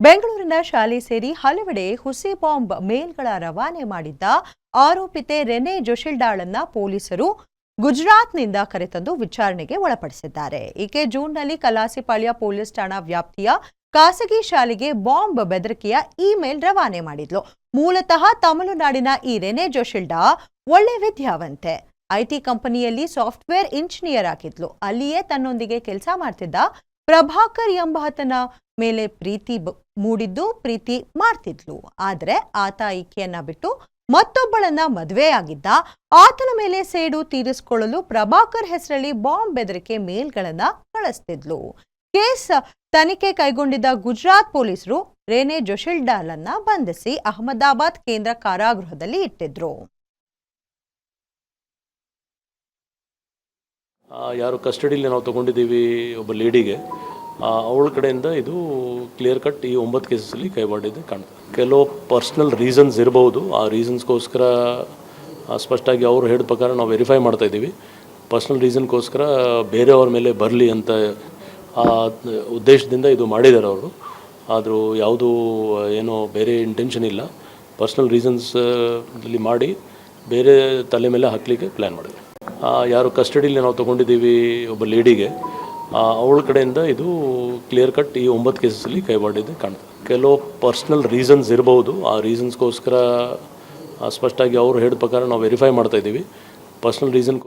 ಬೆಂಗಳೂರಿನ ಶಾಲೆ ಸೇರಿ ಹಲವೆಡೆ ಹುಸಿ ಬಾಂಬ್ ಮೇಲ್ಗಳ ರವಾನೆ ಮಾಡಿದ್ದ ಆರೋಪಿತೆ ರೆನೆ ಜೊಶಿಲ್ಡಾಳನ್ನ ಪೊಲೀಸರು ಗುಜರಾತ್ನಿಂದ ಕರೆತಂದು ವಿಚಾರಣೆಗೆ ಒಳಪಡಿಸಿದ್ದಾರೆ. ಈಕೆ ಜೂನ್ನಲ್ಲಿ ಕಲಾಸಿಪಾಳ್ಯ ಪೊಲೀಸ್ ಠಾಣಾ ವ್ಯಾಪ್ತಿಯ ಖಾಸಗಿ ಶಾಲೆಗೆ ಬಾಂಬ್ ಬೆದರಿಕೆಯ ಇಮೇಲ್ ರವಾನೆ ಮಾಡಿದ್ಲು. ಮೂಲತಃ ತಮಿಳುನಾಡಿನ ಈ ರೆನೆ ಜೊಶಿಲ್ಡಾ ಒಳ್ಳೆ ವಿದ್ಯಾವಂತೆ. ಐಟಿ ಕಂಪನಿಯಲ್ಲಿ ಸಾಫ್ಟ್ವೇರ್ ಇಂಜಿನಿಯರ್ ಆಗಿದ್ಲು. ಅಲ್ಲಿಯೇ ತನ್ನೊಂದಿಗೆ ಕೆಲಸ ಮಾಡ್ತಿದ್ದ ಪ್ರಭಾಕರ್ ಎಂಬಾತನ ಮೇಲೆ ಪ್ರೀತಿ ಮಾಡ್ತಿದ್ಲು. ಆದರೆ ಆತ ಈಕೆಯನ್ನ ಬಿಟ್ಟು ಮತ್ತೊಬ್ಬಳನ್ನ ಮದುವೆಯಾಗಿದ್ದ. ಆತನ ಮೇಲೆ ಸೇಡು ತೀರಿಸಿಕೊಳ್ಳಲು ಪ್ರಭಾಕರ್ ಹೆಸರಲ್ಲಿ ಬಾಂಬ್ ಬೆದರಿಕೆ ಮೇಲ್ಗಳನ್ನ ಕಳಿಸ್ತಿದ್ಲು. ಕೇಸ್ ತನಿಖೆ ಕೈಗೊಂಡಿದ್ದ ಗುಜರಾತ್ ಪೊಲೀಸರು ರೆನೆ ಜೊಶಿಲ್ಡಾಳನ್ನ ಬಂಧಿಸಿ ಅಹಮದಾಬಾದ್ ಕೇಂದ್ರ ಕಾರಾಗೃಹದಲ್ಲಿ ಇಟ್ಟಿದ್ರು. ಯಾರು ಕಸ್ಟಡಿಯಲ್ಲಿ ನಾವು ತೊಗೊಂಡಿದ್ದೀವಿ ಒಬ್ಬ ಲೇಡಿಗೆ, ಅವಳ ಕಡೆಯಿಂದ ಇದು ಕ್ಲಿಯರ್ ಕಟ್ ಈ 9 ಕೇಸಲ್ಲಿ ಕೈ ಮಾಡಿದ್ದು ಕಾಣ್ತದೆ. ಕೆಲವು ಪರ್ಸ್ನಲ್ ರೀಸನ್ಸ್ ಇರ್ಬೋದು. ಆ ರೀಸನ್ಸ್ಗೋಸ್ಕರ ಸ್ಪಷ್ಟವಾಗಿ ಅವರು ಹೇಳಿದ ಪ್ರಕಾರ ನಾವು ವೆರಿಫೈ ಮಾಡ್ತಾಯಿದ್ದೀವಿ. ಪರ್ಸ್ನಲ್ ರೀಸನ್ಗೋಸ್ಕರ ಬೇರೆಯವ್ರ ಮೇಲೆ ಬರಲಿ ಅಂತ ಆ ಉದ್ದೇಶದಿಂದ ಇದು ಮಾಡಿದ್ದಾರೆ ಅವರು. ಆದರೂ ಯಾವುದೂ ಏನೋ ಬೇರೆ ಇಂಟೆನ್ಷನ್ ಇಲ್ಲ. ಪರ್ಸ್ನಲ್ ರೀಸನ್ಸಲ್ಲಿ ಮಾಡಿ ಬೇರೆ ತಲೆ ಮೇಲೆ ಹಾಕಲಿಕ್ಕೆ ಪ್ಲ್ಯಾನ್ ಮಾಡಿದ್ದಾರೆ. ಯಾರು ಕಸ್ಟಡಿಯಲ್ಲಿ ನಾವು ತೊಗೊಂಡಿದ್ದೀವಿ ಒಬ್ಬ ಲೇಡಿಗೆ, ಅವಳ ಕಡೆಯಿಂದ ಇದು ಕ್ಲಿಯರ್ ಕಟ್ ಈ 9 ಕೇಸಲ್ಲಿ ಕೈ ಮಾಡಿದ್ದು ಕಾಣ್ತದೆ. ಕೆಲವು ಪರ್ಸ್ನಲ್ ರೀಸನ್ಸ್ ಇರ್ಬೋದು. ಆ ರೀಸನ್ಸ್ಗೋಸ್ಕರ ಸ್ಪಷ್ಟವಾಗಿ ಅವರು ಹೇಳಿದ ಪ್ರಕಾರ ನಾವು ವೆರಿಫೈ ಮಾಡ್ತಾಯಿದ್ದೀವಿ. Personal reason